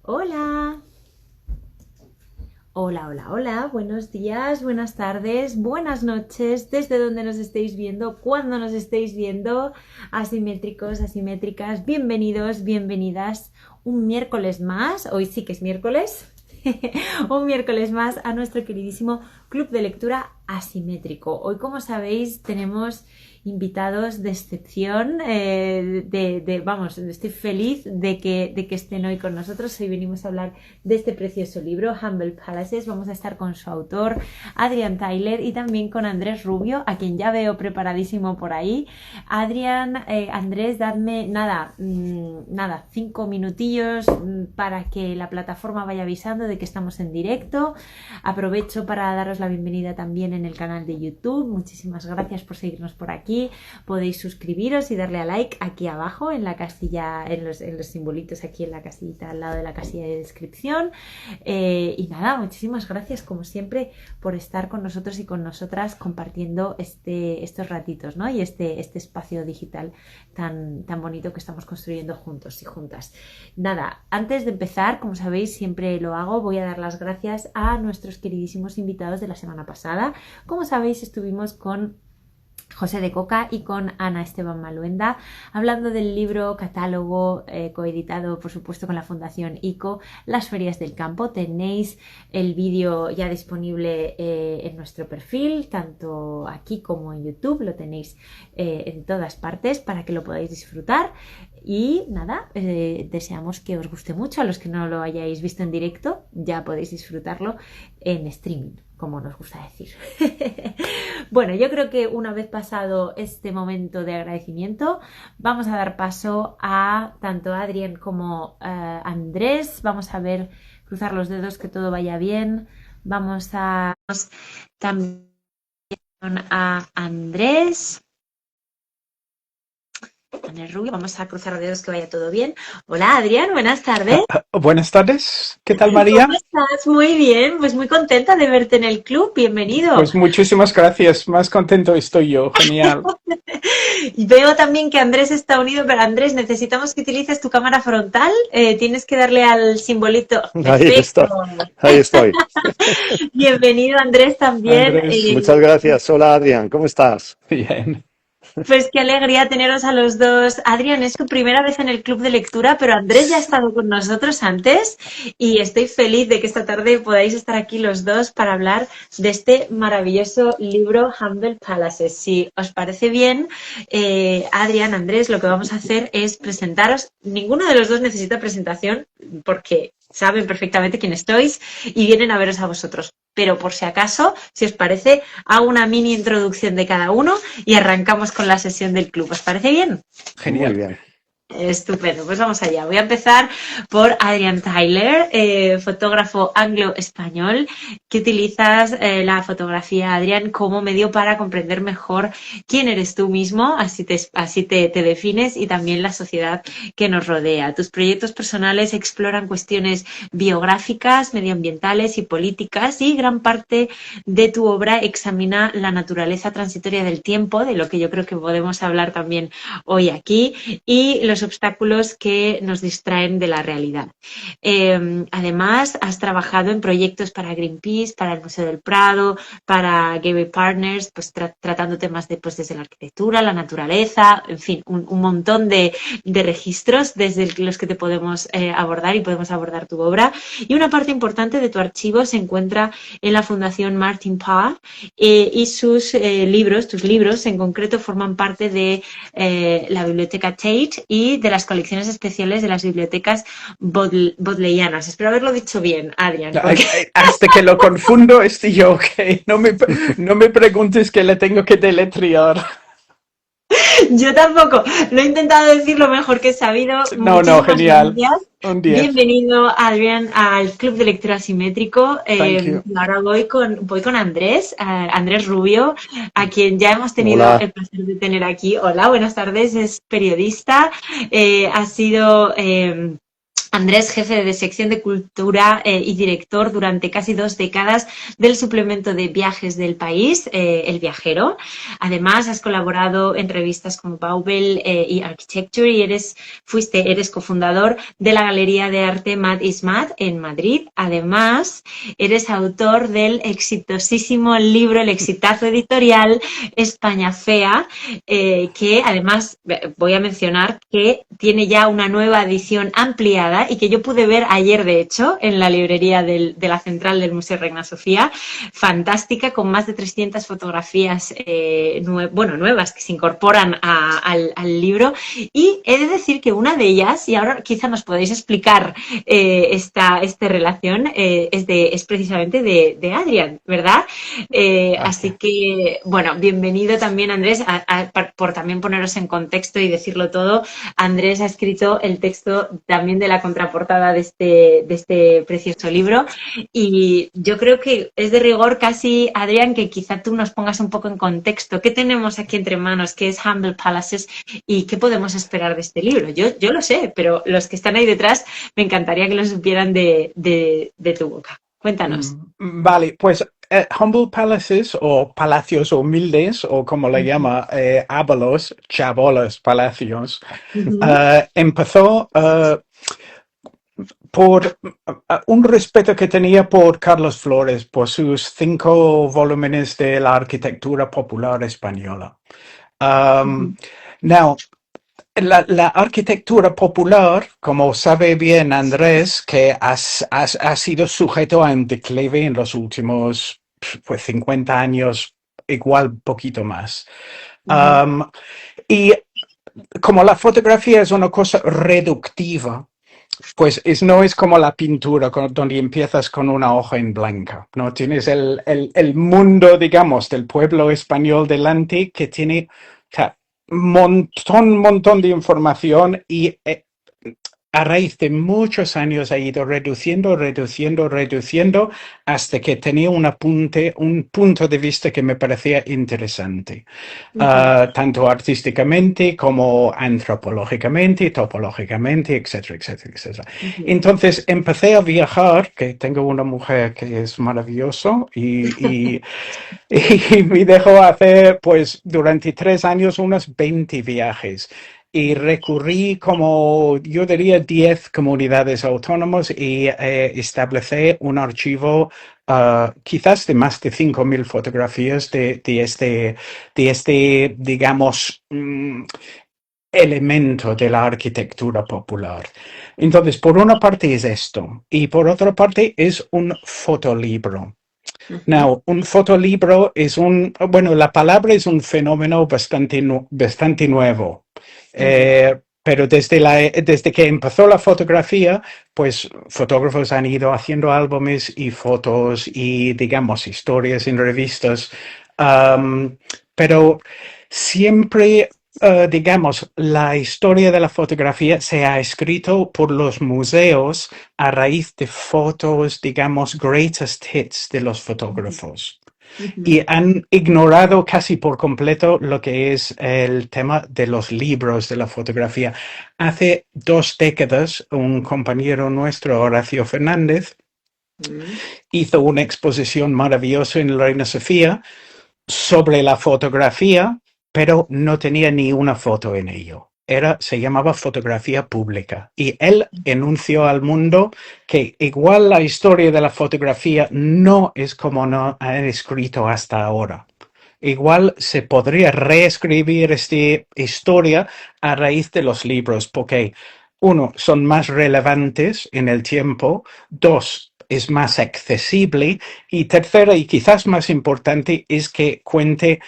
Hola, hola, hola, hola, buenos días, buenas tardes, buenas noches, desde donde nos estéis viendo, cuando nos estéis viendo, asimétricos, asimétricas, bienvenidos, bienvenidas, un miércoles más, hoy sí que es miércoles, un miércoles más a nuestro queridísimo Club de Lectura Asimétrico. Hoy, como sabéis, tenemos invitados de excepción, vamos, estoy feliz de que estén hoy con nosotros. Hoy venimos a hablar de este precioso libro, Humble Palaces. Vamos a estar con su autor, Adrian Tyler, y también con Andrés Rubio, a quien ya veo preparadísimo por ahí. Adrian, Andrés, dadme nada, 5 minutillos para que la plataforma vaya avisando de que estamos en directo. Aprovecho para daros la bienvenida también en el canal de YouTube. Muchísimas gracias por seguirnos por aquí. Podéis suscribiros y darle a like aquí abajo en la casilla, en los simbolitos aquí en la casillita al lado de la casilla de descripción. Y nada, muchísimas gracias como siempre por estar con nosotros y con nosotras compartiendo estos ratitos, ¿no? Y este espacio digital tan bonito que estamos construyendo juntos y juntas. Nada, antes de empezar, como sabéis, siempre lo hago, voy a dar las gracias a nuestros queridísimos invitados de la semana pasada. Como sabéis, estuvimos con José de Coca y con Ana Esteban Maluenda, hablando del libro catálogo coeditado, por supuesto, con la Fundación ICO, Las Ferias del Campo. Tenéis el vídeo ya disponible en nuestro perfil, tanto aquí como en YouTube, lo tenéis en todas partes para que lo podáis disfrutar. Y nada, deseamos que os guste mucho. A los que no lo hayáis visto en directo, ya podéis disfrutarlo en streaming, como nos gusta decir. Bueno, yo creo que una vez pasado este momento de agradecimiento, vamos a dar paso a tanto Adrián como Andrés. Vamos a ver, cruzar los dedos, que todo vaya bien. Vamos a también a Andrés. Andrés Rubio, vamos a cruzar los dedos que vaya todo bien. Hola Adrián, buenas tardes. Buenas tardes, ¿qué tal ¿Cómo María? estás? Muy bien, pues muy contenta de verte en el club. Bienvenido. Pues muchísimas gracias, más contento estoy yo, genial. Y veo también que Andrés está unido, pero Andrés, necesitamos que utilices tu cámara frontal. Tienes que darle al simbolito. Ahí Perfecto. está, ahí estoy. Bienvenido, Andrés, también. Andrés, Muchas gracias. Hola Adrián, ¿cómo estás? bien. Pues qué alegría teneros a los dos. Adrián, es tu primera vez en el club de lectura, pero Andrés ya ha estado con nosotros antes y estoy feliz de que esta tarde podáis estar aquí los dos para hablar de este maravilloso libro Humble Palaces. Si os parece bien, Adrián, Andrés, lo que vamos a hacer es presentaros. Ninguno de los dos necesita presentación porque saben perfectamente quién sois y vienen a veros a vosotros. Pero por si acaso, si os parece, hago una mini introducción de cada uno y arrancamos con la sesión del club. ¿Os parece bien? Muy Genial. bien. Estupendo, pues vamos allá. Voy a empezar por Adrian Tyler, fotógrafo anglo-español, que utilizas la fotografía, Adrián, como medio para comprender mejor quién eres tú mismo, así te defines, y también la sociedad que nos rodea. Tus proyectos personales exploran cuestiones biográficas, medioambientales y políticas, y gran parte de tu obra examina la naturaleza transitoria del tiempo, de lo que yo creo que podemos hablar también hoy aquí, y los obstáculos que nos distraen de la realidad. Además, has trabajado en proyectos para Greenpeace, para el Museo del Prado, para Gateway Partners, pues tratando temas pues desde la arquitectura, la naturaleza, en fin, un montón de registros desde los que te podemos abordar y podemos abordar tu obra. Y una parte importante de tu archivo se encuentra en la Fundación Martin Parr y sus libros, tus libros en concreto, forman parte de la biblioteca Tate y de las colecciones especiales de las bibliotecas bodleianas. Espero haberlo dicho bien, Adrián, porque Hasta que lo confundo estoy yo, ok. No me preguntes que le tengo que deletrear. yo tampoco lo he intentado decir lo mejor que he sabido. No, Muchísimas genial. gracias. Un 10. Bienvenido, Adrián, al Club de Lectura Asimétrico. Thank you. Ahora voy con Andrés, Andrés Rubio, a quien ya hemos tenido Hola. el placer de tener aquí. Hola, buenas tardes, es periodista, ha sido Andrés, jefe de sección de cultura y director durante casi 2 décadas del suplemento de viajes del país, El Viajero. Además, has colaborado en revistas como Baubel y Architecture y eres cofundador de la Galería de Arte Mad is Mad en Madrid. Además, eres autor del exitosísimo libro, el exitazo editorial España Fea, que además voy a mencionar que tiene ya una nueva edición ampliada y que yo pude ver ayer, de hecho, en la librería de la central del Museo Reina Sofía, fantástica, con más de 300 fotografías nuevas que se incorporan al libro. Y he de decir que una de ellas, y ahora quizá nos podéis explicar esta relación, es precisamente de Adrián, ¿verdad? Así que, bueno, bienvenido también, Andrés, por también poneros en contexto y decirlo todo. Andrés ha escrito el texto también de la contraportada de este precioso libro y yo creo que es de rigor casi, Adrián, que quizá tú nos pongas un poco en contexto. ¿Qué tenemos aquí entre manos? ¿Qué es Humble Palaces? ¿Y qué podemos esperar de este libro? Yo lo sé, pero los que están ahí detrás me encantaría que lo supieran de tu boca. Cuéntanos. Vale, pues Humble Palaces o Palacios Humildes o como le llama Ábalos, Chabolas Palacios, empezó por un respeto que tenía por Carlos Flores, por sus 5 volúmenes de la arquitectura popular española. Now, la arquitectura popular, como sabe bien Andrés, que ha sido sujeto a un declive en los últimos 50 años, igual poquito más. Y como la fotografía es una cosa reductiva, pues no es como la pintura, donde empiezas con una hoja en blanca, ¿no? Tienes el mundo, digamos, del pueblo español delante que tiene montón de información y a raíz de muchos años ha ido reduciendo hasta que tenía un punto de vista que me parecía interesante, tanto artísticamente como antropológicamente, topológicamente, etcétera, etcétera, etcétera. Entonces empecé a viajar, que tengo una mujer que es maravilloso y me dejó hacer, pues, durante 3 años unos 20 viajes. Y recurrí como, yo diría, 10 comunidades autónomas y establecí un archivo quizás de más de 5.000 fotografías de este, digamos, elemento de la arquitectura popular. Entonces, por una parte es esto y por otra parte es un fotolibro. Now, un fotolibro es bueno, la palabra es un fenómeno bastante nuevo. Pero desde que empezó la fotografía, pues fotógrafos han ido haciendo álbumes y fotos y, digamos, historias en revistas. Pero siempre, digamos, la historia de la fotografía se ha escrito por los museos a raíz de fotos, digamos, greatest hits de los fotógrafos. Y han ignorado casi por completo lo que es el tema de los libros de la fotografía. Hace 2 décadas, un compañero nuestro, Horacio Fernández, hizo una exposición maravillosa en la Reina Sofía sobre la fotografía, pero no tenía ni una foto en ello. Se llamaba fotografía pública y él enunció al mundo que igual la historia de la fotografía no es como no han escrito hasta ahora. Igual se podría reescribir esta historia a raíz de los libros, porque 1, son más relevantes en el tiempo, 2, es más accesible y tercera y quizás más importante es que cuente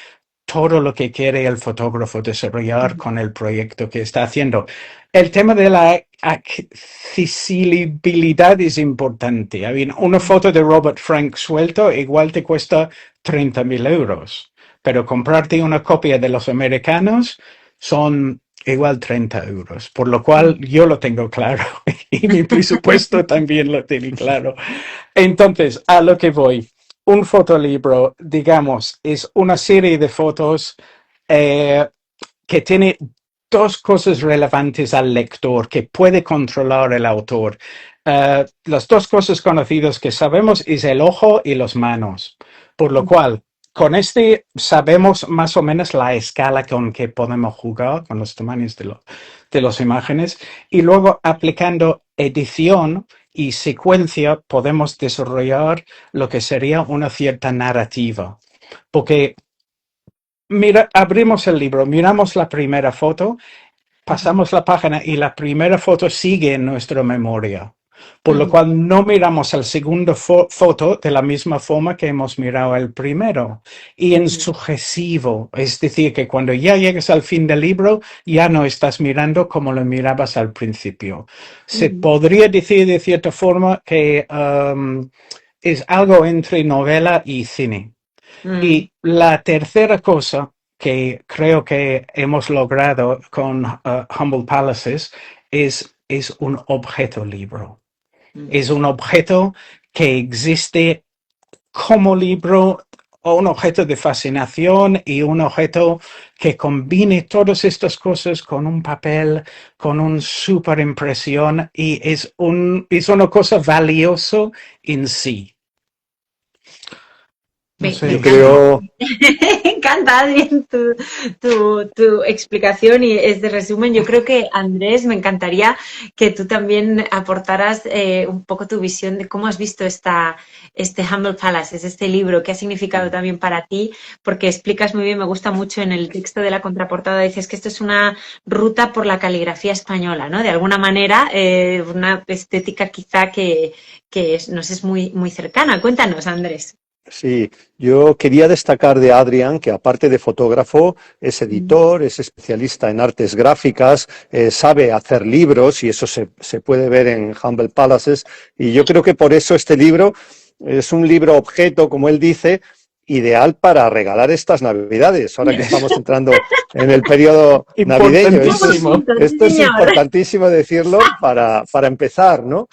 todo lo que quiere el fotógrafo desarrollar con el proyecto que está haciendo. El tema de la accesibilidad es importante. I mean, una foto de Robert Frank suelto igual te cuesta 30.000 euros, pero comprarte una copia de los americanos son igual 30 euros, por lo cual yo lo tengo claro y mi presupuesto también lo tiene claro. Entonces, a lo que voy. Un fotolibro, digamos, es una serie de fotos que tiene dos cosas relevantes al lector que puede controlar el autor. Las dos cosas conocidas que sabemos es el ojo y las manos, por lo cual con este sabemos más o menos la escala con que podemos jugar con los tamaños de las imágenes, y luego aplicando edición y secuencia podemos desarrollar lo que sería una cierta narrativa. Porque mira, abrimos el libro, miramos la primera foto, pasamos la página y la primera foto sigue en nuestra memoria. Por lo cual no miramos el segundo foto de la misma forma que hemos mirado el primero. Y en sucesivo, es decir, que cuando ya llegas al fin del libro, ya no estás mirando como lo mirabas al principio. Se podría decir de cierta forma que es algo entre novela y cine. Y la tercera cosa que creo que hemos logrado con Humble Palaces es un objeto libro. Es un objeto que existe como libro, o un objeto de fascinación y un objeto que combine todas estas cosas con un papel, con una super impresión, y es una cosa valiosa en sí. No sé. Yo creo, Me encanta, Adrián, tu explicación y este resumen. Yo creo que, Andrés, me encantaría que tú también aportaras un poco tu visión de cómo has visto este Humble Palaces, este libro, qué ha significado también para ti, porque explicas muy bien, me gusta mucho en el texto de la contraportada, dices que esto es una ruta por la caligrafía española, ¿no? De alguna manera, una estética quizá que nos es muy, muy cercana. Cuéntanos, Andrés. sí, yo quería destacar de Adrián que aparte de fotógrafo, es editor, es especialista en artes gráficas, sabe hacer libros y eso se puede ver en Humble Palaces. Y yo creo que por eso este libro es un libro objeto, como él dice, ideal para regalar estas Navidades, ahora que estamos entrando en el periodo navideño. Esto es importantísimo decirlo para empezar, ¿no?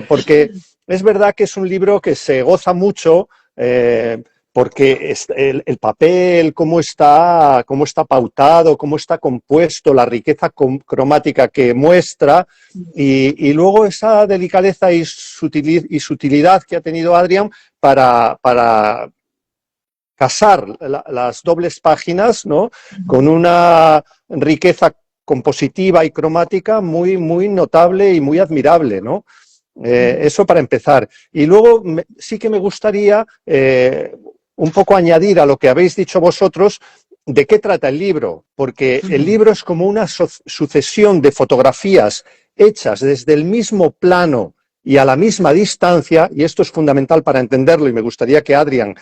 Porque es verdad que es un libro que se goza mucho, porque el papel, cómo está pautado, cómo está compuesto, la riqueza cromática que muestra y luego esa delicadeza y sutilidad que ha tenido Adrián para casar las dobles páginas, ¿no? Con una riqueza compositiva y cromática muy, muy notable y muy admirable, ¿no? Eso para empezar. Y luego sí que me gustaría un poco añadir a lo que habéis dicho vosotros de qué trata el libro, porque el libro es como una sucesión de fotografías hechas desde el mismo plano y a la misma distancia, y esto es fundamental para entenderlo, y me gustaría que Adrián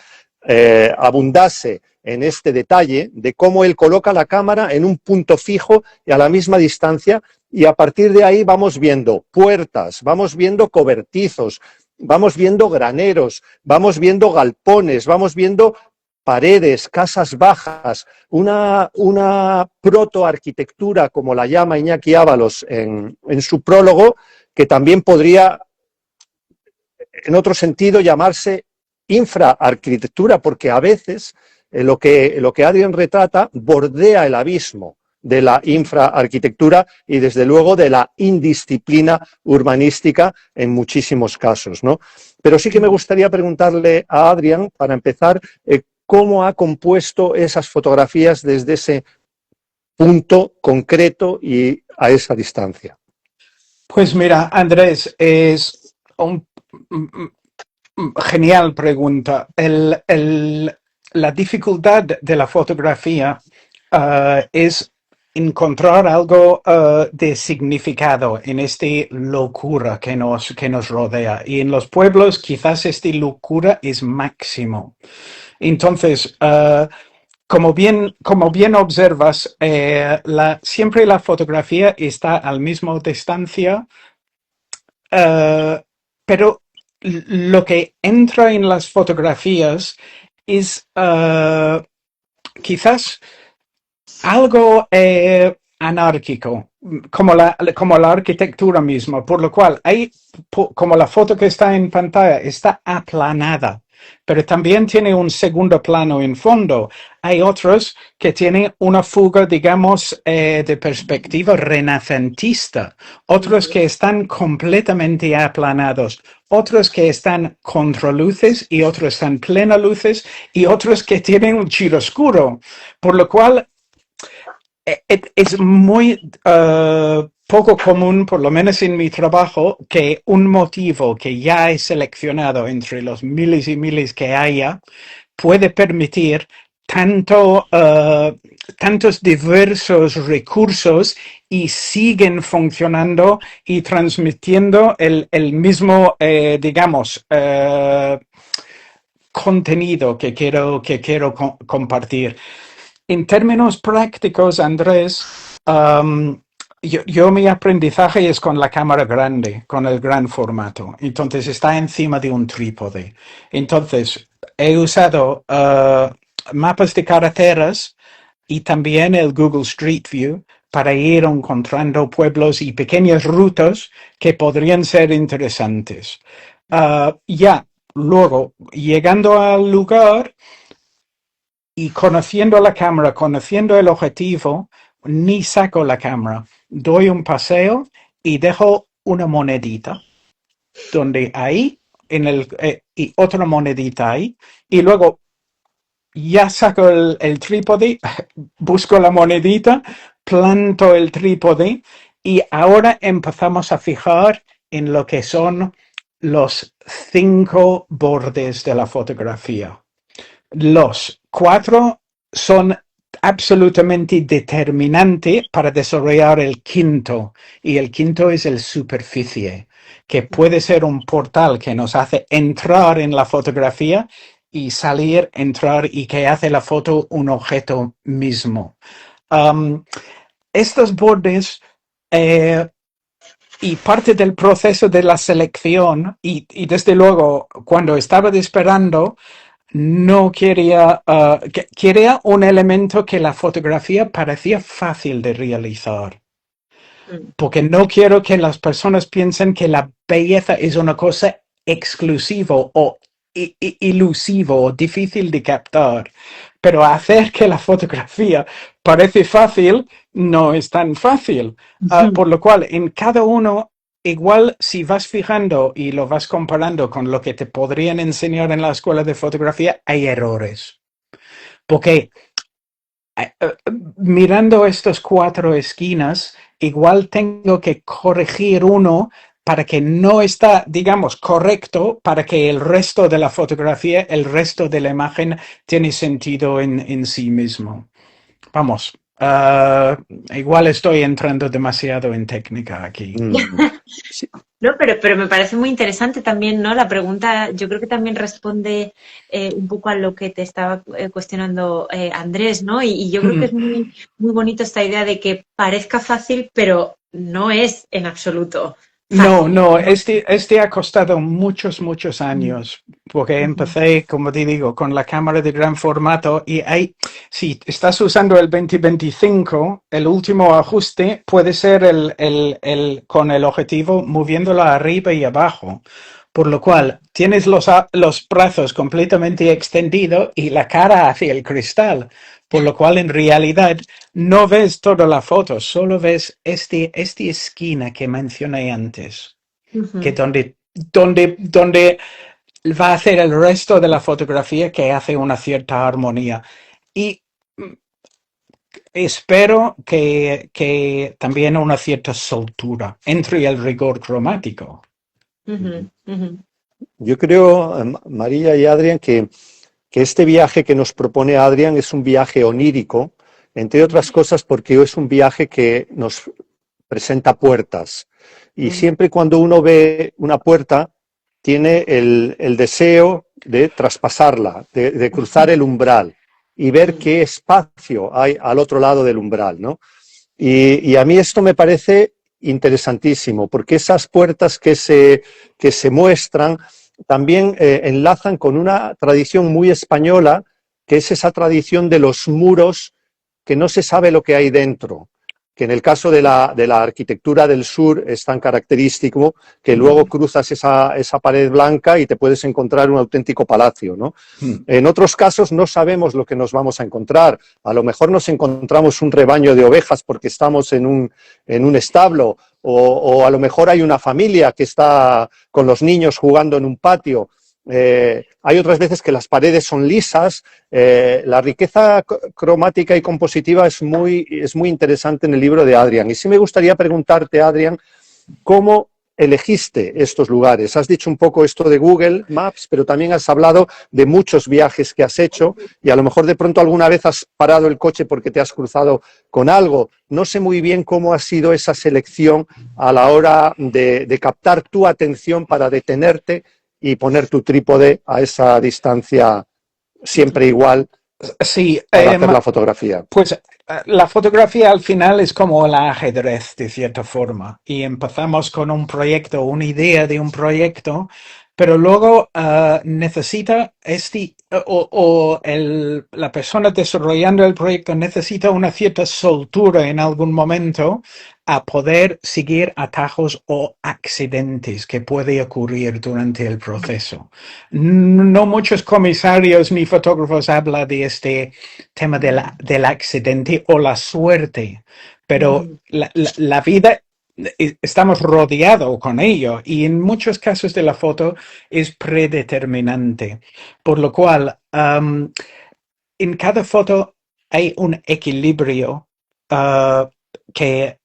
abundase en este detalle de cómo él coloca la cámara en un punto fijo y a la misma distancia, y a partir de ahí vamos viendo puertas, vamos viendo cobertizos, vamos viendo graneros, vamos viendo galpones, vamos viendo paredes, casas bajas, una protoarquitectura, como la llama Iñaki Ábalos en su prólogo, que también podría, en otro sentido, llamarse infraarquitectura, porque a veces lo que Adrián retrata bordea el abismo de la infraarquitectura y desde luego de la indisciplina urbanística en muchísimos casos, ¿no? Pero sí que me gustaría preguntarle a Adrián, para empezar, cómo ha compuesto esas fotografías desde ese punto concreto y a esa distancia. Pues mira, Andrés, es un genial pregunta. La dificultad de la fotografía es encontrar algo de significado en esta locura que nos rodea. Y en los pueblos quizás esta locura es máximo. Entonces, como bien observas, siempre la fotografía está a la misma distancia, pero lo que entra en las fotografías es quizás algo anárquico, como la arquitectura misma, por lo cual como la foto que está en pantalla está aplanada. pero también tiene un segundo plano en fondo. Hay otros que tienen una fuga, digamos, de perspectiva renacentista, otros que están completamente aplanados, otros que están contraluces y otros están plena luces y otros que tienen un chiaroscuro, por lo cual es muy poco común, por lo menos en mi trabajo, que un motivo que ya he seleccionado entre los miles y miles que haya puede permitir tantos diversos recursos y siguen funcionando y transmitiendo el mismo, digamos, contenido que quiero compartir. En términos prácticos, Andrés, mi aprendizaje es con la cámara grande, con el gran formato. Entonces está encima de un trípode. Entonces he usado mapas de carreteras y también el Google Street View para ir encontrando pueblos y pequeñas rutas que podrían ser interesantes. Luego, llegando al lugar, y conociendo la cámara, conociendo el objetivo, ni saco la cámara. Doy un paseo y dejo una monedita, donde ahí, y otra monedita ahí, y luego ya saco el trípode, busco la monedita, planto el trípode, y ahora empezamos a fijar en lo que son los 5 bordes de la fotografía. Los 4 son absolutamente determinantes para desarrollar el quinto, y el quinto es el superficie, que puede ser un portal que nos hace entrar en la fotografía y salir, entrar, y que hace la foto un objeto mismo. Estos bordes y parte del proceso de la selección, y desde luego cuando estaba esperando, no quería un elemento que la fotografía parecía fácil de realizar, porque no quiero que las personas piensen que la belleza es una cosa exclusiva o ilusivo o difícil de captar, pero hacer que la fotografía parece fácil no es tan fácil, por lo cual en cada uno, igual si vas fijando y lo vas comparando con lo que te podrían enseñar en la escuela de fotografía, hay errores. Porque mirando estas 4 esquinas, igual tengo que corregir uno para que no está, digamos, correcto, para que el resto de la fotografía, el resto de la imagen tiene sentido en sí mismo. Vamos, igual estoy entrando demasiado en técnica aquí. Sí. No, pero me parece muy interesante también, ¿no? La pregunta, yo creo que también responde un poco a lo que te estaba cuestionando Andrés, ¿no? Y yo creo que es muy, muy bonito esta idea de que parezca fácil, pero no es en absoluto fácil. No, este ha costado muchos años, porque empecé, como te digo, con la cámara de gran formato, y si estás usando el 2025, el último ajuste puede ser con el objetivo moviéndolo arriba y abajo, por lo cual tienes los brazos completamente extendidos y la cara hacia el cristal, por lo cual en realidad no ves toda la foto, solo ves esta esquina que mencioné antes, que donde va a hacer el resto de la fotografía, que hace una cierta armonía. Y espero que también una cierta soltura entre el rigor cromático. Yo creo, María y Adrián, que este viaje que nos propone Adrián es un viaje onírico, entre otras cosas porque es un viaje que nos presenta puertas. Y siempre cuando uno ve una puerta, tiene el deseo de traspasarla, de cruzar el umbral y ver qué espacio hay al otro lado del umbral, ¿no? Y a mí esto me parece interesantísimo, porque esas puertas que se muestran también enlazan con una tradición muy española, que es esa tradición de los muros que no se sabe lo que hay dentro. que en el caso de la arquitectura del sur es tan característico que luego cruzas esa pared blanca y te puedes encontrar un auténtico palacio, ¿no? En otros casos no sabemos lo que nos vamos a encontrar. A lo mejor nos encontramos un rebaño de ovejas porque estamos en un establo, o a lo mejor hay una familia que está con los niños jugando en un patio. Hay otras veces que las paredes son lisas. La riqueza cromática y compositiva es muy interesante en el libro de Adrián. Y sí me gustaría preguntarte, Adrián, ¿cómo elegiste estos lugares? Has dicho un poco esto de Google Maps, pero también has hablado de muchos viajes que has hecho y a lo mejor de pronto alguna vez has parado el coche porque te has cruzado con algo. No sé muy bien cómo ha sido esa selección a la hora de captar tu atención para detenerte y poner tu trípode a esa distancia siempre igual Sí, para hacer la fotografía. pues la fotografía al final es como el ajedrez, de cierta forma. Y empezamos con un proyecto, una idea de un proyecto, pero luego necesita la persona desarrollando el proyecto necesita una cierta soltura en algún momento a poder seguir atajos o accidentes que puede ocurrir durante el proceso. No muchos comisarios ni fotógrafos hablan de este tema del accidente o la suerte, pero la vida estamos rodeados con ello y en muchos casos de la foto es predeterminante, por lo cual en cada foto hay un equilibrio que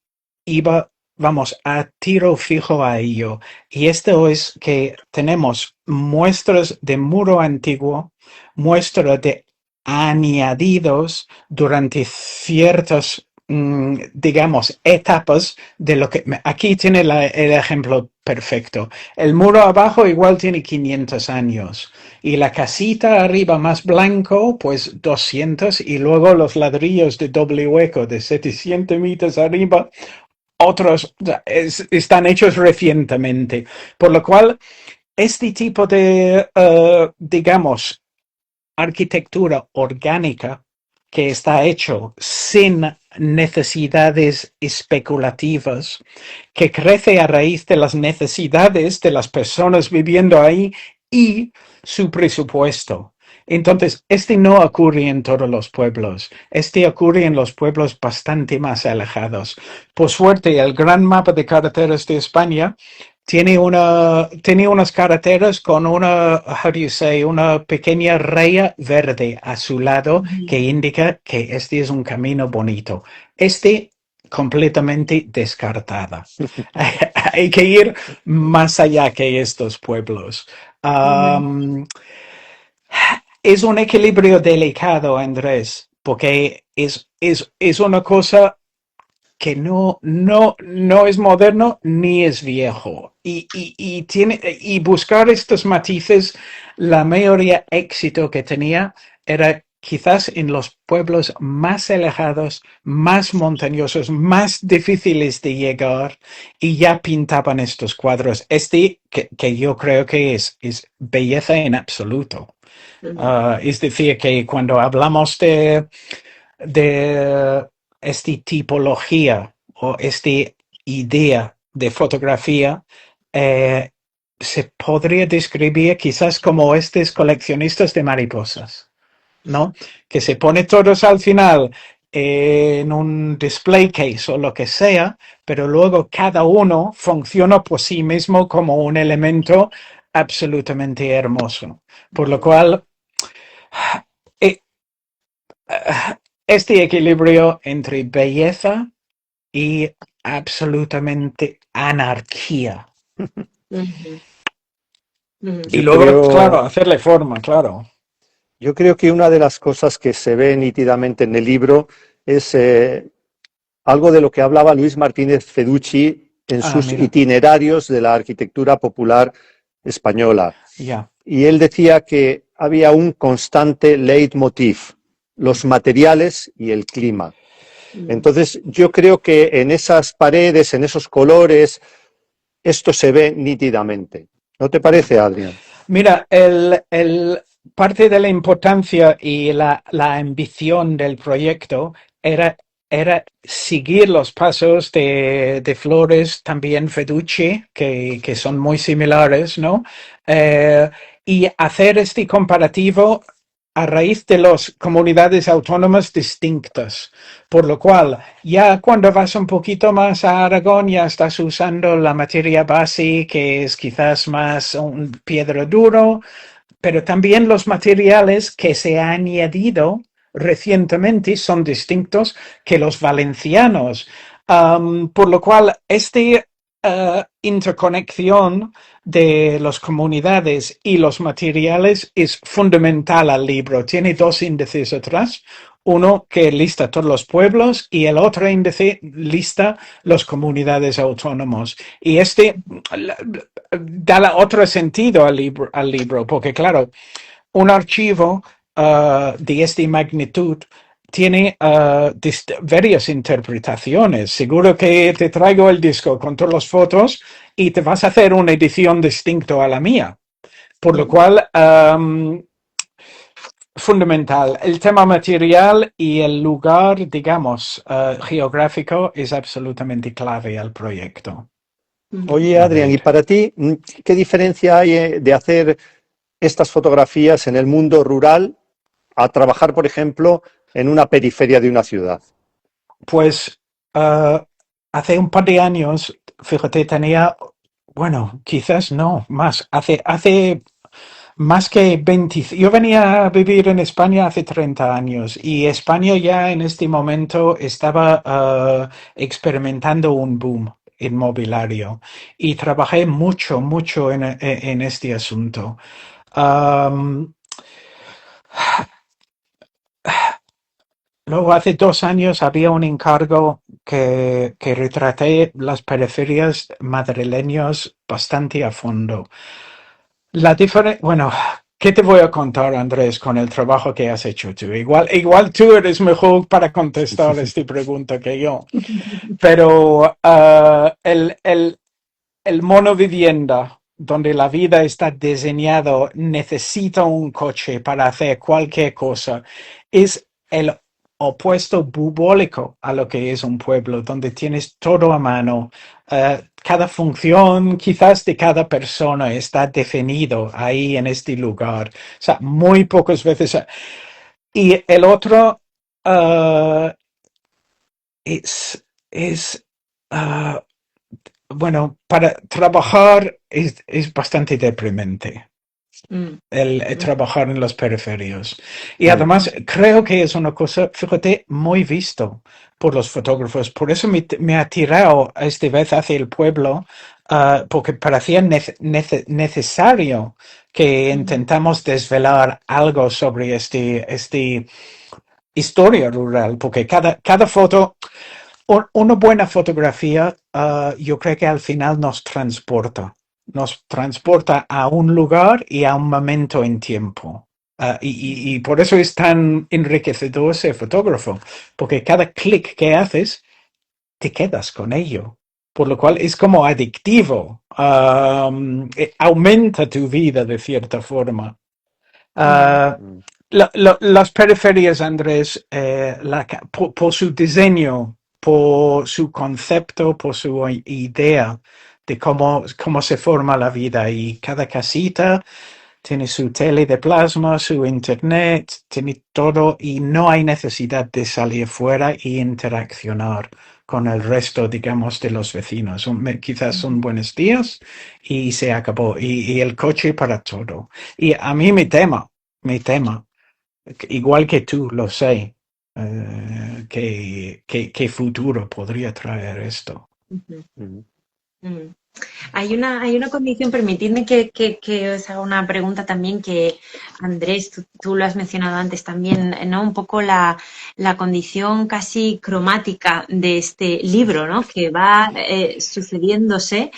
vamos a tiro fijo a ello. Y esto es que tenemos muestras de muro antiguo, muestras de añadidos durante ciertas, digamos, etapas de lo que... Aquí tiene el ejemplo perfecto. El muro abajo igual tiene 500 años. Y la casita arriba más blanco, pues 200. Y luego los ladrillos de doble hueco de 700 metros arriba, otros están hechos recientemente. Por lo cual, este tipo de, digamos, arquitectura orgánica que está hecho sin necesidades especulativas, que crece a raíz de las necesidades de las personas viviendo ahí y su presupuesto. Entonces, este no ocurre en todos los pueblos. Este ocurre en los pueblos bastante más alejados. Por suerte, el gran mapa de carreteras de España tiene unas carreteras con una pequeña raya verde a su lado que indica que este es un camino bonito. Este completamente descartada. Hay que ir más allá que estos pueblos. Es un equilibrio delicado, Andrés, porque es una cosa que no es moderno ni es viejo. Y buscar estos matices, la mayoría éxito que tenía era quizás en los pueblos más alejados, más montañosos, más difíciles de llegar, y ya pintaban estos cuadros. Que yo creo que es belleza en absoluto. Es decir, que cuando hablamos de esta tipología o esta idea de fotografía, se podría describir quizás como estos coleccionistas de mariposas, ¿no? Que se pone todos al final en un display case o lo que sea, pero luego cada uno funciona por sí mismo como un elemento absolutamente hermoso. Por lo cual, este equilibrio entre belleza y absolutamente anarquía. Y luego, claro, hacerle forma, claro. Yo creo que una de las cosas que se ve nítidamente en el libro es algo de lo que hablaba Luis Martínez Feducci en sus itinerarios de la arquitectura popular española. Y él decía que había un constante leitmotiv: los materiales y el clima. Entonces, yo creo que en esas paredes, en esos colores, esto se ve nítidamente. ¿No te parece, Adrián? Mira, parte de la importancia y la ambición del proyecto era era seguir los pasos de Flores, también Feducci, que son muy similares, ¿no? Y hacer este comparativo a raíz de las comunidades autónomas distintas, por lo cual ya cuando vas un poquito más a Aragón ya estás usando la materia base que es quizás más un piedra duro, pero también los materiales que se han añadido recientemente son distintos que los valencianos. Por lo cual, esta interconexión de las comunidades y los materiales es fundamental al libro. Tiene dos índices atrás. Uno que lista todos los pueblos y el otro índice lista las comunidades autónomas. Y este da otro sentido al libro, porque claro, un archivo de esta magnitud tiene varias interpretaciones. Seguro que te traigo el disco con todas las fotos y te vas a hacer una edición distinta a la mía. Por lo cual, fundamental. El tema material y el lugar, digamos, geográfico es absolutamente clave al proyecto. Oye, Adrián, y para ti, ¿qué diferencia hay de hacer estas fotografías en el mundo rural a trabajar, por ejemplo, en una periferia de una ciudad? Pues hace un par de años, fíjate, tenía, bueno, quizás no, más, hace más que 20, yo venía a vivir en España hace 30 años y España ya en este momento estaba experimentando un boom inmobiliario y trabajé mucho en este asunto. Luego, hace 2 años había un encargo que retraté las periferias madrileñas bastante a fondo. Bueno, ¿qué te voy a contar, Andrés, con el trabajo que has hecho tú? Igual tú eres mejor para contestar esta pregunta que yo. Pero el monovivienda, donde la vida está diseñado, necesita un coche para hacer cualquier cosa, es el opuesto bubólico a lo que es un pueblo, donde tienes todo a mano. Cada función, quizás de cada persona, está definido ahí en este lugar. O sea, muy pocas veces. Y el otro es bueno, para trabajar es bastante deprimente el trabajar en los periferios. Y además creo que es una cosa, fíjate, muy visto por los fotógrafos. Por eso me ha tirado esta vez hacia el pueblo, porque parecía necesario que intentamos desvelar algo sobre este historia rural, porque cada foto, una buena fotografía, yo creo que al final nos transporta a un lugar y a un momento en tiempo. Y por eso es tan enriquecedor ser fotógrafo, porque cada clic que haces, te quedas con ello. Por lo cual es como adictivo, aumenta tu vida de cierta forma. Las periferias, Andrés, por su diseño, por su concepto, por su idea de cómo se forma la vida, y cada casita tiene su tele de plasma, su internet, tiene todo y no hay necesidad de salir fuera e interaccionar con el resto, digamos, de los vecinos. Quizás son buenos días y se acabó. Y el coche para todo. Y a mí mi tema, igual que tú, lo sé, qué futuro podría traer esto. Hay una condición, permitidme que os haga una pregunta también, que Andrés, tú lo has mencionado antes también, ¿no? Un poco la condición casi cromática de este libro, ¿no? Que va sucediéndose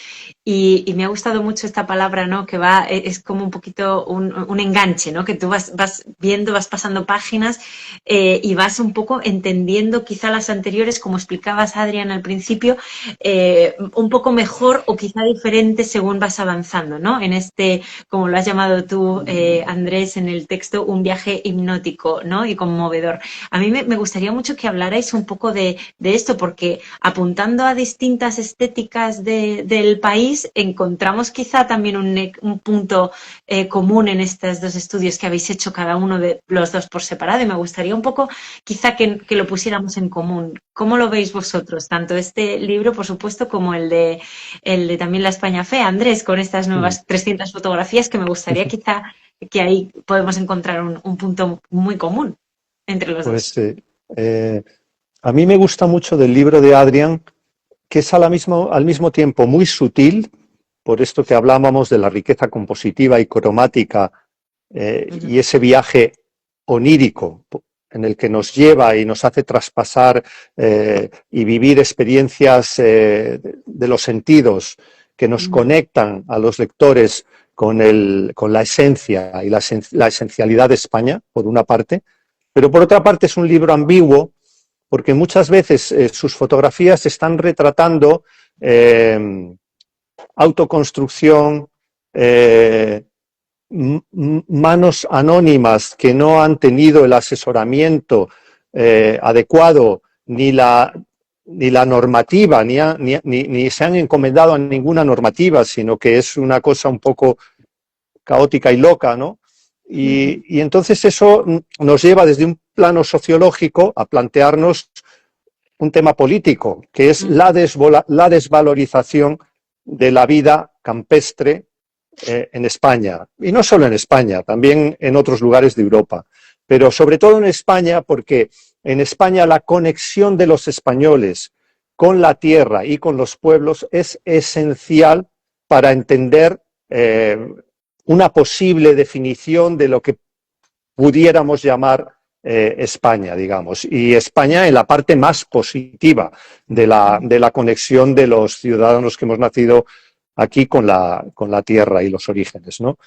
Y me ha gustado mucho esta palabra, ¿no? Que va, es como un poquito un enganche, ¿no? Que tú vas viendo, vas pasando páginas y vas un poco entendiendo quizá las anteriores, como explicabas, Adrián, al principio, un poco mejor o quizá diferente según vas avanzando, ¿no? En este, como lo has llamado tú, Andrés, en el texto, un viaje hipnótico, ¿no? Y conmovedor. A mí me gustaría mucho que hablarais un poco de esto, porque apuntando a distintas estéticas del país, encontramos quizá también un punto común en estos dos estudios que habéis hecho cada uno de los dos por separado, y me gustaría un poco quizá que lo pusiéramos en común. ¿Cómo lo veis vosotros? Tanto este libro, por supuesto, como el de también La España Fea, Andrés, con estas nuevas 300 fotografías, que me gustaría quizá que ahí podemos encontrar un punto muy común entre los dos. Pues a mí me gusta mucho del libro de Adrián, que es al mismo tiempo muy sutil, por esto que hablábamos de la riqueza compositiva y cromática y ese viaje onírico en el que nos lleva y nos hace traspasar y vivir experiencias de los sentidos que nos conectan a los lectores con la esencia y la esencialidad de España, por una parte, pero por otra parte es un libro ambiguo, porque muchas veces sus fotografías están retratando autoconstrucción, manos anónimas que no han tenido el asesoramiento adecuado, ni la normativa, ni se han encomendado a ninguna normativa, sino que es una cosa un poco caótica y loca, ¿no? Y entonces eso nos lleva desde un plano sociológico a plantearnos un tema político, que es la desvalorización de la vida campestre en España. Y no solo en España, también en otros lugares de Europa. Pero sobre todo en España, porque en España la conexión de los españoles con la tierra y con los pueblos es esencial para entender una posible definición de lo que pudiéramos llamar España, digamos, y España en la parte más positiva de la conexión de los ciudadanos que hemos nacido aquí con la tierra y los orígenes, ¿no?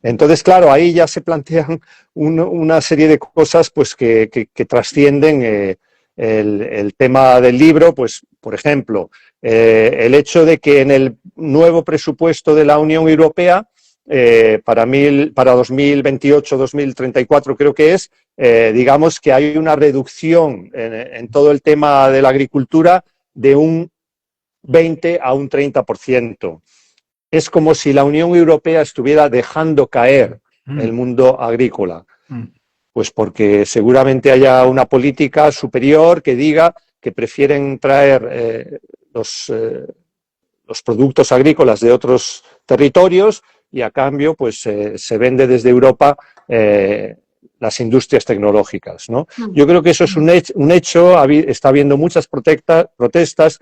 Entonces, claro, ahí ya se plantean una serie de cosas pues, que trascienden el tema del libro, pues, por ejemplo, el hecho de que en el nuevo presupuesto de la Unión Europea para 2028-2034 creo que es, digamos que hay una reducción en todo el tema de la agricultura de un 20 a un 30%. Es como si la Unión Europea estuviera dejando caer el mundo agrícola. Pues porque seguramente haya una política superior que diga que prefieren traer los productos agrícolas de otros territorios y a cambio pues se vende desde Europa las industrias tecnológicas, ¿no? Yo creo que eso es un hecho, está habiendo muchas protestas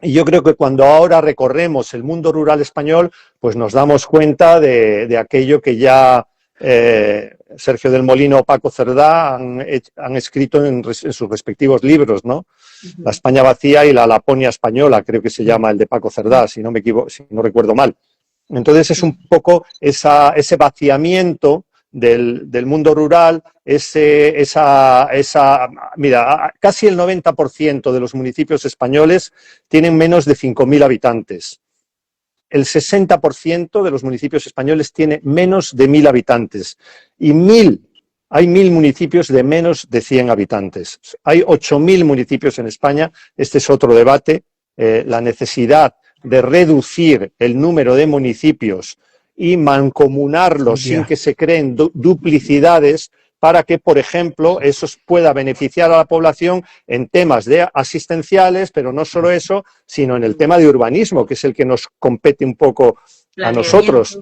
y yo creo que cuando ahora recorremos el mundo rural español pues nos damos cuenta de aquello que ya Sergio del Molino o Paco Cerdá han escrito en sus respectivos libros, ¿no? La España vacía y la Laponia española, creo que se llama el de Paco Cerdá, si no me equivoco, si no recuerdo mal. Entonces es un poco ese vaciamiento del mundo rural, mira, casi el 90% de los municipios españoles tienen menos de 5.000 habitantes. El 60% de los municipios españoles tiene menos de 1.000 habitantes. Y hay 1.000 municipios de menos de 100 habitantes. Hay 8.000 municipios en España. Este es otro debate. La necesidad de reducir el número de municipios y mancomunarlos sin que se creen duplicidades para que, por ejemplo, eso pueda beneficiar a la población en temas asistenciales, pero no solo eso, sino en el tema de urbanismo, que es el que nos compete un poco a nosotros.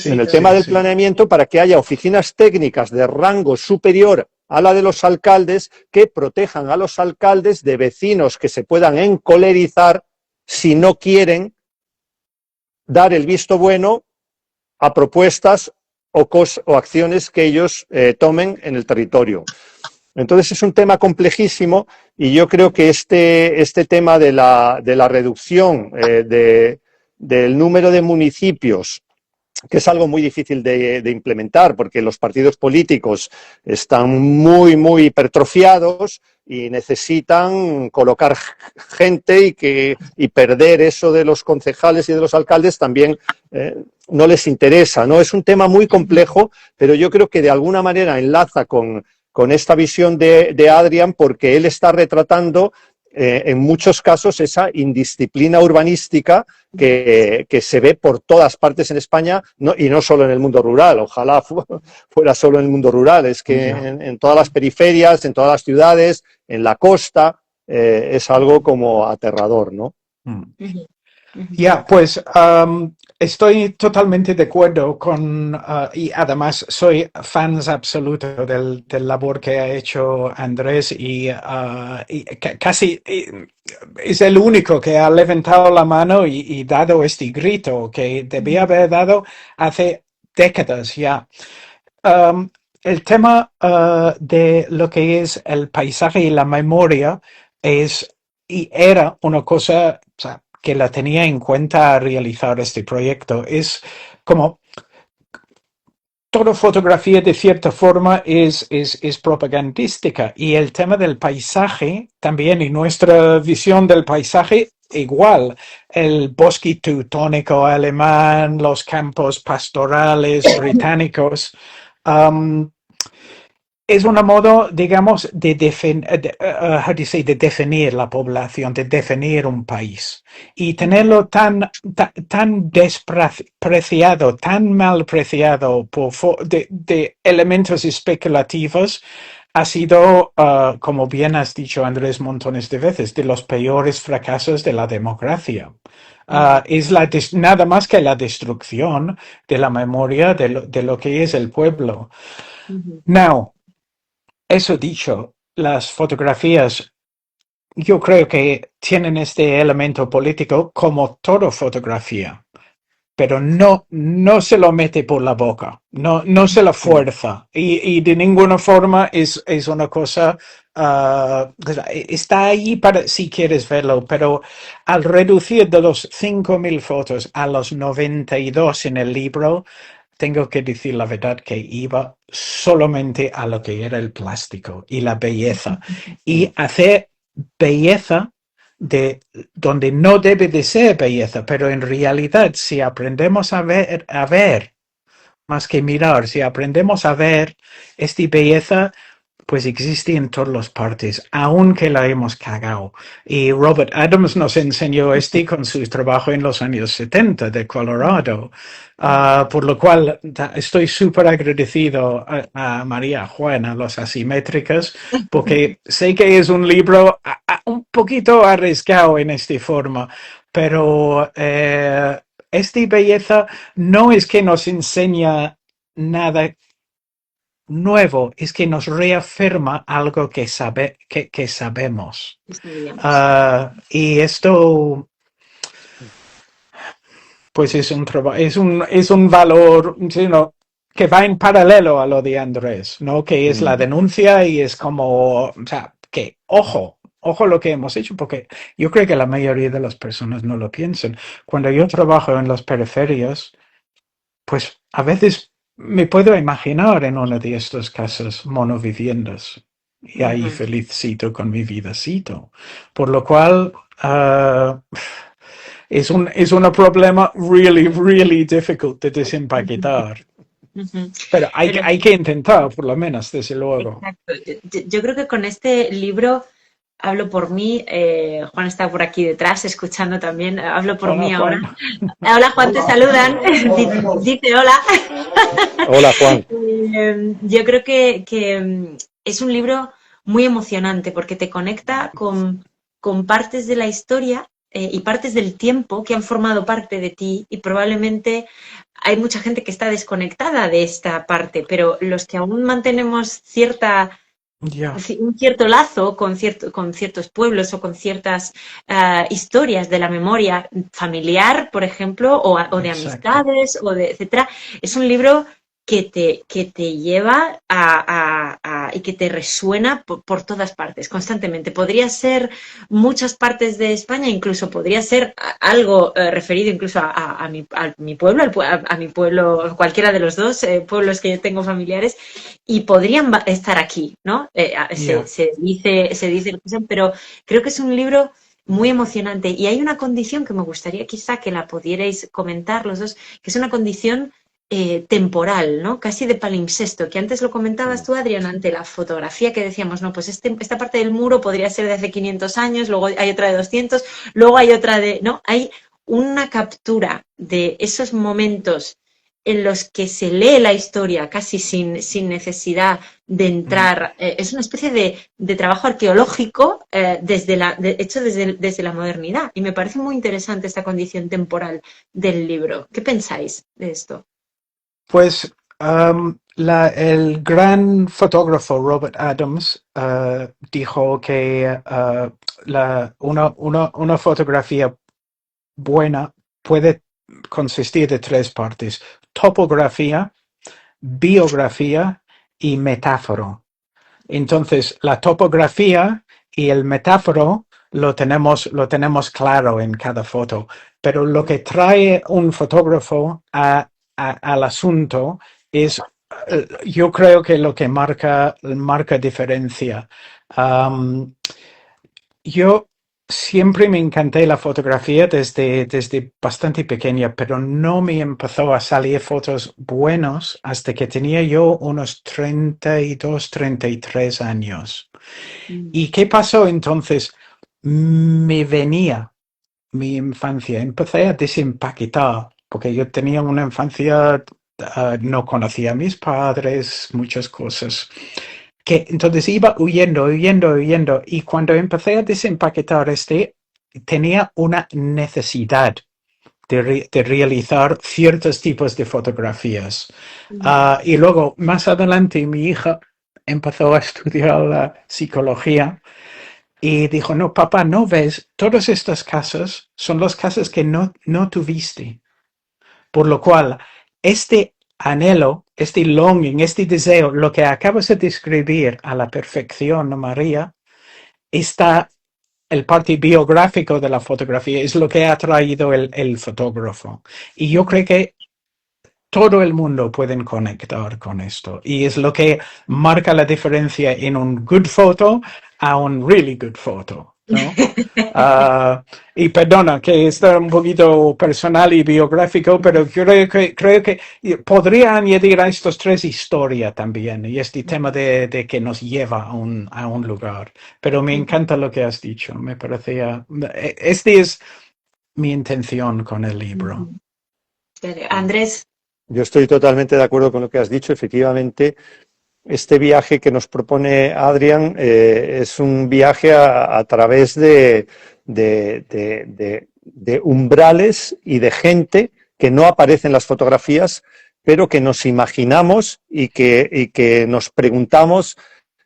En el tema del planeamiento, para que haya oficinas técnicas de rango superior a la de los alcaldes que protejan a los alcaldes de vecinos que se puedan encolerizar si no quieren dar el visto bueno a propuestas o acciones que ellos tomen en el territorio. Entonces es un tema complejísimo y yo creo que este tema de la reducción de del número de municipios, que es algo muy difícil de implementar porque los partidos políticos están muy, muy hipertrofiados y necesitan colocar gente y perder eso de los concejales y de los alcaldes también no les interesa, ¿no? Es un tema muy complejo, pero yo creo que de alguna manera enlaza con esta visión de Adrian porque él está retratando en muchos casos esa indisciplina urbanística que se ve por todas partes en España y no solo en el mundo rural. Ojalá fuera solo en el mundo rural, es que en todas las periferias, en todas las ciudades, en la costa, es algo como aterrador, ¿no? Ya, pues estoy totalmente de acuerdo con, y además soy fans absoluto del labor que ha hecho Andrés y casi es el único que ha levantado la mano y dado este grito que debía haber dado hace décadas ya. El tema de lo que es el paisaje y la memoria era una cosa, o sea, que la tenía en cuenta a realizar este proyecto. Es como toda fotografía de cierta forma es propagandística y el tema del paisaje también y nuestra visión del paisaje igual. El bosque teutónico alemán, los campos pastorales británicos. Es un modo, digamos, de definir la población, de definir un país. Y tenerlo tan despreciado, tan mal preciado de elementos especulativos, ha sido, como bien has dicho, Andrés, montones de veces, de los peores fracasos de la democracia. Es nada más que la destrucción de la memoria de lo que es el pueblo. Now, eso dicho, las fotografías yo creo que tienen este elemento político como toda fotografía, pero no se lo mete por la boca, no se la fuerza y de ninguna forma es una cosa, está ahí para si quieres verlo, pero al reducir de los 5.000 fotos a los 92 en el libro, tengo que decir la verdad que iba solamente a lo que era el plástico y la belleza. Y hacer belleza de donde no debe de ser belleza, pero en realidad si aprendemos a ver más que mirar, si aprendemos a ver esta belleza, pues existe en todas las partes, aunque la hemos cagado. Y Robert Adams nos enseñó con su trabajo en los años 70 de Colorado, por lo cual estoy súper agradecido a María Juana, Los Asimétricos, porque sé que es un libro un poquito arriesgado en esta forma, pero esta belleza no es que nos enseña nada nuevo, es que nos reafirma algo que sabemos. Y esto, pues es un trabajo, es un valor, que va en paralelo a lo de Andrés, ¿no? Que es la denuncia y es como, o sea, que ojo lo que hemos hecho, porque yo creo que la mayoría de las personas no lo piensan. Cuando yo trabajo en las periferias, pues a veces me puedo imaginar en una de estas casas monoviviendas y ahí felicito con mi vidacito. Por lo cual es un problema really difficult de desempaquetar. Pero hay que intentar, por lo menos, desde luego. Exacto. Yo creo que con este libro hablo por mí. Juan está por aquí detrás escuchando también. Hablo por mí ahora. Juan. Hola Juan, te saludan. Dice hola. Hola Juan. Yo creo que es un libro muy emocionante porque te conecta con partes de la historia y partes del tiempo que han formado parte de ti, y probablemente hay mucha gente que está desconectada de esta parte, pero los que aún mantenemos un cierto lazo con ciertos pueblos o con ciertas historias de la memoria familiar, por ejemplo, o de amistades, o de etcétera. Es un libro que te lleva y que te resuena por todas partes, constantemente. Podría ser muchas partes de España, incluso podría ser algo referido incluso a mi pueblo, a mi pueblo, cualquiera de los dos pueblos que yo tengo familiares, y podrían estar aquí, ¿no? Ya. Se dice, pero creo que es un libro muy emocionante. Y hay una condición que me gustaría quizá que la pudierais comentar los dos, que es una condición temporal, ¿no? Casi de palimpsesto, que antes lo comentabas tú, Adrián, ante la fotografía que decíamos, no, pues esta parte del muro podría ser de hace 500 años, luego hay otra de 200, luego hay otra de, ¿no? Hay una captura de esos momentos en los que se lee la historia casi sin necesidad de entrar. Es una especie de trabajo arqueológico hecho desde la modernidad. Y me parece muy interesante esta condición temporal del libro. ¿Qué pensáis de esto? Pues el gran fotógrafo Robert Adams dijo que una fotografía buena puede consistir de tres partes: topografía, biografía y metáforo. Entonces, la topografía y el metáforo lo tenemos claro en cada foto, pero lo que trae un fotógrafo al asunto es, yo creo que lo que marca diferencia. Um, yo siempre me encanté la fotografía desde bastante pequeña, pero no me empezó a salir fotos buenos hasta que tenía yo unos 32, 33 años. Mm. ¿Y qué pasó entonces? Me venía mi infancia, empecé a desempaquetar, porque yo tenía una infancia, no conocía a mis padres, muchas cosas que entonces iba huyendo, huyendo, huyendo, y cuando empecé a desempaquetar tenía una necesidad de realizar ciertos tipos de fotografías. Mm. Y luego, más adelante, mi hija empezó a estudiar la psicología y dijo, no, papá, ¿no ves? Todos estos casos son los casos que no tuviste. Por lo cual, este anhelo, este longing, este deseo, lo que acabas de describir a la perfección, María, está el parte biográfico de la fotografía, es lo que ha traído el fotógrafo. Y yo creo que todo el mundo puede conectar con esto. Y es lo que marca la diferencia en un good photo a un really good photo, ¿no? Y perdona que está un poquito personal y biográfico, pero creo que podría añadir a estos tres historia también, y este tema de que nos lleva a un lugar. Pero me encanta lo que has dicho, me parecía, este es mi intención con el libro. Andrés. Yo estoy totalmente de acuerdo con lo que has dicho. Efectivamente, este viaje que nos propone Adrián es un viaje a través de umbrales y de gente que no aparece en las fotografías, pero que nos imaginamos y que nos preguntamos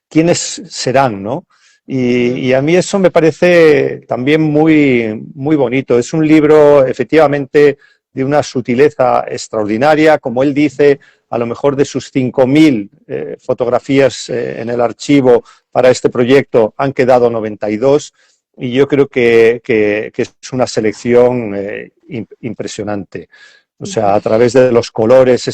quiénes serán, ¿no? Y a mí eso me parece también muy, muy bonito. Es un libro, efectivamente, de una sutileza extraordinaria. Como él dice, a lo mejor de sus 5.000 fotografías en el archivo para este proyecto han quedado 92, y yo creo que es una selección impresionante. O sea, a través de los colores,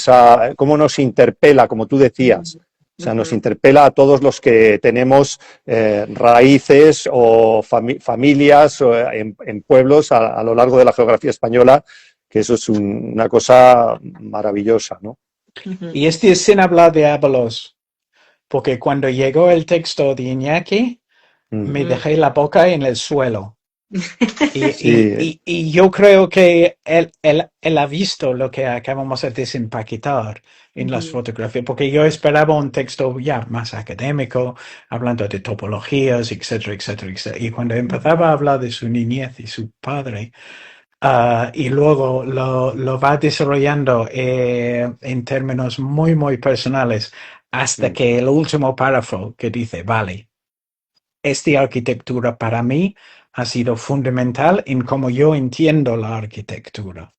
cómo nos interpela, como tú decías. O sea, nos interpela a todos los que tenemos raíces o familias en pueblos a lo largo de la geografía española, que eso es una cosa maravillosa, ¿no? Y este es sin hablar de Ábalos, porque cuando llegó el texto de Iñaki, me dejé la boca en el suelo. Y yo creo que él ha visto lo que acabamos de desempaquetar en las fotografías, porque yo esperaba un texto ya más académico, hablando de topologías, etcétera, etcétera, etcétera. Y cuando empezaba a hablar de su niñez y su padre, y luego lo va desarrollando en términos muy, muy personales, hasta que el último párrafo que dice, vale, esta arquitectura para mí ha sido fundamental en cómo yo entiendo la arquitectura.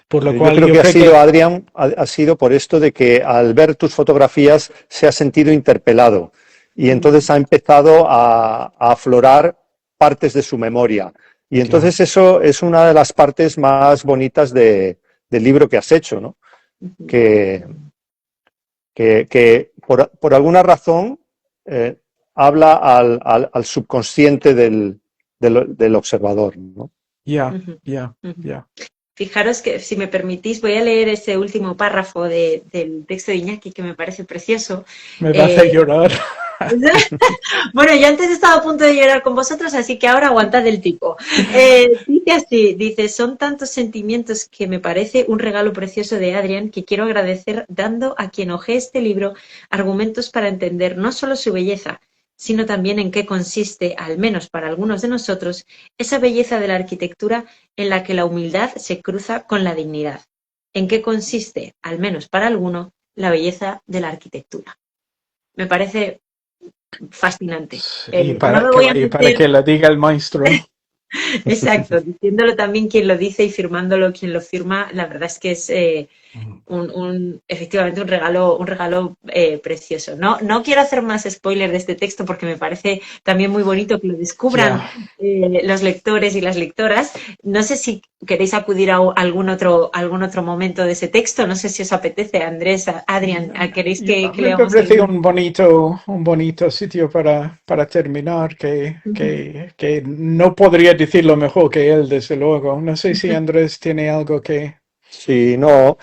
Por lo Yo cual creo yo que ha creo sido, que Adrián, ha sido por esto de que al ver tus fotografías se ha sentido interpelado y entonces ha empezado a aflorar partes de su memoria. Y ya, entonces eso es una de las partes más bonitas del libro que has hecho, ¿no? Que, que por alguna razón eh, habla al subconsciente del observador, ¿no? ya, ya, ya. Fijaros que, si me permitís, voy a leer ese último párrafo del texto de Iñaki, que me parece precioso. Me vas a llorar. Bueno, yo antes estaba a punto de llorar con vosotros, así que ahora aguantad el tipo. Dice así, dice, son tantos sentimientos que me parece un regalo precioso de Adrián que quiero agradecer dando a quien ojee este libro argumentos para entender no solo su belleza, sino también en qué consiste, al menos para algunos de nosotros, esa belleza de la arquitectura en la que la humildad se cruza con la dignidad. En qué consiste, al menos para alguno, la belleza de la arquitectura. Me parece fascinante. Y No me voy a para meter, que lo diga el maestro. exacto, diciéndolo también quien lo dice y firmándolo quien lo firma, la verdad es que es efectivamente un regalo precioso. No quiero hacer más spoiler de este texto porque me parece también muy bonito que lo descubran Ya. los lectores y las lectoras. No sé si queréis acudir a algún otro momento de ese texto, no sé si os apetece, Andrés, Adrián, ¿queréis que Me leamos parece algún? un bonito sitio para terminar, que no podría decirlo mejor que él, desde luego. No sé si Andrés tiene algo que... Sí, no,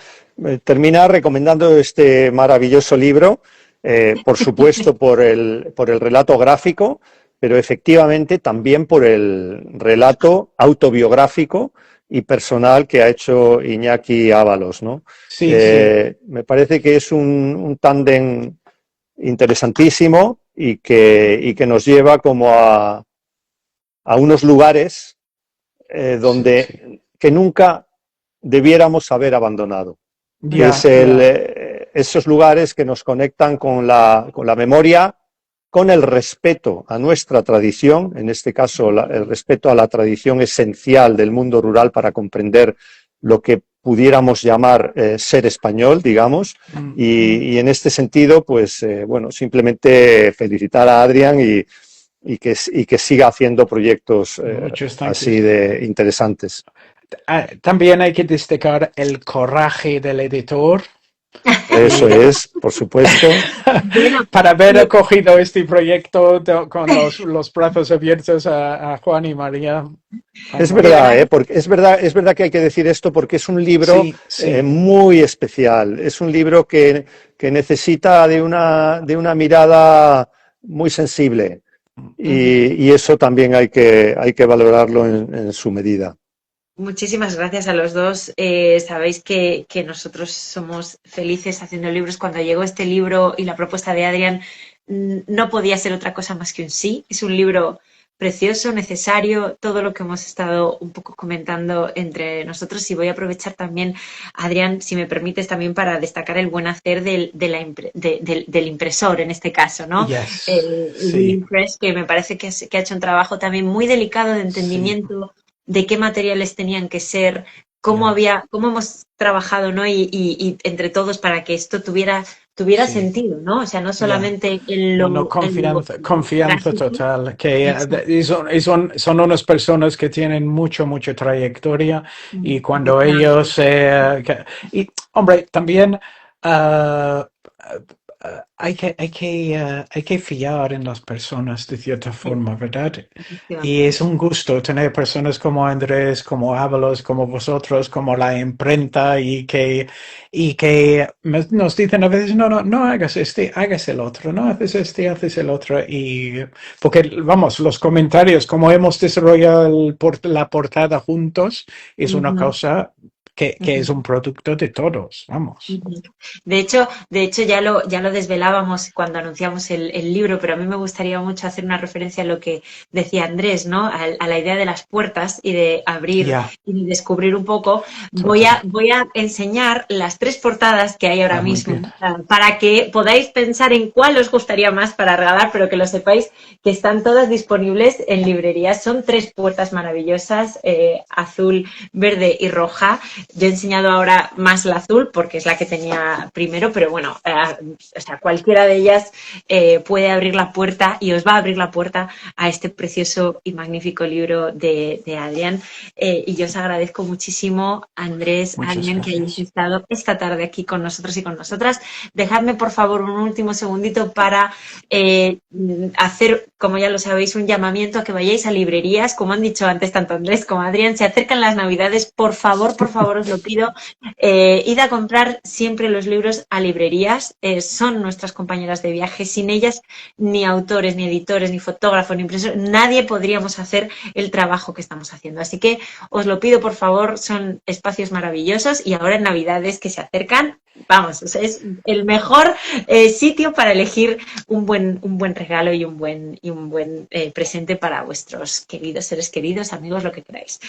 termina recomendando este maravilloso libro, por supuesto por el relato gráfico, pero efectivamente también por el relato autobiográfico y personal que ha hecho Iñaki Ábalos, ¿no? Sí, sí, Me parece que es un tándem interesantísimo y que nos lleva como a unos lugares sí. donde que nunca debiéramos haber abandonado, que es Ya, ya. esos lugares que nos conectan con la memoria, con el respeto a nuestra tradición, en este caso el respeto a la tradición esencial del mundo rural para comprender lo que pudiéramos llamar ser español, digamos, y en este sentido, pues bueno, simplemente felicitar a Adrián y que siga haciendo proyectos Muchas así gracias. de interesantes. También hay que destacar el coraje del editor Eso y es, por supuesto. Bueno, para haber acogido este proyecto con los brazos abiertos a Juan y María. Es de Vamos. verdad, verdad. porque es verdad que hay que decir esto porque es un libro Sí, sí. muy especial. Es un libro que necesita de una mirada muy sensible y eso también hay que valorarlo en su medida. Muchísimas gracias a los dos. Sabéis que nosotros somos felices haciendo libros. Cuando llegó este libro y la propuesta de Adrián, no podía ser otra cosa más que un sí. Es un libro precioso, necesario, todo lo que hemos estado un poco comentando entre nosotros. Y voy a aprovechar también, Adrián, si me permites, también para destacar el buen hacer del impresor en este caso, ¿no? Yes. Will Sí, Impress, que me parece que ha hecho un trabajo también muy delicado de sí. entendimiento de qué materiales tenían que ser, Ya. cómo hemos trabajado, ¿no? Y entre todos para que esto tuviera Sí. sentido, ¿no? O sea, no Ya. solamente No, no, en lo confianza gráfico. total, que Exacto. son unas personas que tienen mucha trayectoria y cuando Efectivamente. ellos, y hombre, también ah, hay que fiar en las personas de cierta Sí, forma, ¿verdad? Y efectivamente. es un gusto tener personas como Andrés, como Ábalos, como vosotros, como la imprenta y que nos dicen a veces, no hagas este, hagas el otro, no haces este, haces el otro. Y porque, vamos, los comentarios, como hemos desarrollado la portada juntos, es una Ujú. cosa que es un producto de todos, vamos. Ujú. De hecho ya lo desvelábamos cuando anunciamos el libro, pero a mí me gustaría mucho hacer una referencia a lo que decía Andrés, ¿no? A la idea de las puertas y de abrir Ya, y de descubrir un poco. total. Voy a enseñar las 3 portadas que hay ahora Muy bien. mismo, para que podáis pensar en cuál os gustaría más para regalar, pero que lo sepáis que están todas disponibles en librerías. Son 3 puertas maravillosas, azul, verde y roja. Yo he enseñado ahora más la azul porque es la que tenía primero, pero bueno, o sea, cualquiera de ellas puede abrir la puerta y os va a abrir la puerta a este precioso y magnífico libro de Adrián. Y yo os agradezco muchísimo, Andrés, Muchas Adrián, que hayáis gracias. estado esta tarde aquí con nosotros y con nosotras. Dejadme, por favor, un último segundito para hacer, como ya lo sabéis, un llamamiento a que vayáis a librerías. Como han dicho antes tanto Andrés como Adrián, se acercan las Navidades. Por favor, os lo pido, id a comprar siempre los libros a librerías. Son nuestras compañeras de viaje. Sin ellas, ni autores, ni editores, ni fotógrafos, ni impresores, nadie podríamos hacer el trabajo que estamos haciendo. Así que os lo pido, por favor, son espacios maravillosos y ahora en Navidades que se acercan, vamos, o sea, es el mejor sitio para elegir un buen regalo y un buen presente para vuestros queridos seres queridos, amigos, lo que queráis.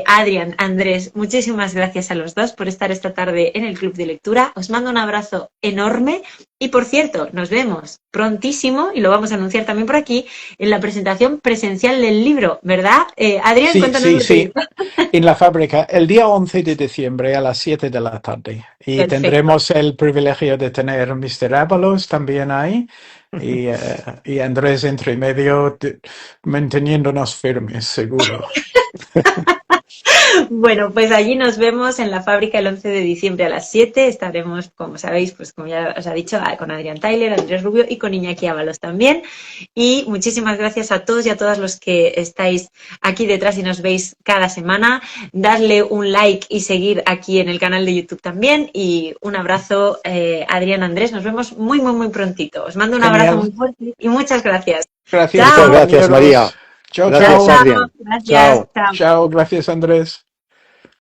Adrián, Andrés, muchísimas gracias a los dos por estar esta tarde en el Club de Lectura. Os mando un abrazo enorme y, por cierto, nos vemos prontísimo, y lo vamos a anunciar también por aquí, en la presentación presencial del libro, ¿verdad? Adrián, Sí, cuéntanos sí, lo tuyo. sí, en la fábrica, el día 11 de diciembre a las 7 de la tarde. Y Perfecto. tendremos el privilegio de tener Mr. Ábalos también ahí y Andrés entre medio manteniéndonos firmes, seguro. Bueno, pues allí nos vemos en la fábrica el 11 de diciembre a las 7. Estaremos, como sabéis, pues como ya os ha dicho, con Adrián Tyler, Andrés Rubio y con Iñaki Ábalos también. Y muchísimas gracias a todos y a todas los que estáis aquí detrás y nos veis cada semana. Dadle un like y seguir aquí en el canal de YouTube también. Y un abrazo, Adrián, Andrés. Nos vemos muy prontito. Os mando un abrazo muy Genial. fuerte y muchas gracias. Gracias, Muchas Chao. gracias, María. compañeros. Chao, Gracias, chao. Adrián. Gracias. Chao. Chao. Chao, gracias, Andrés.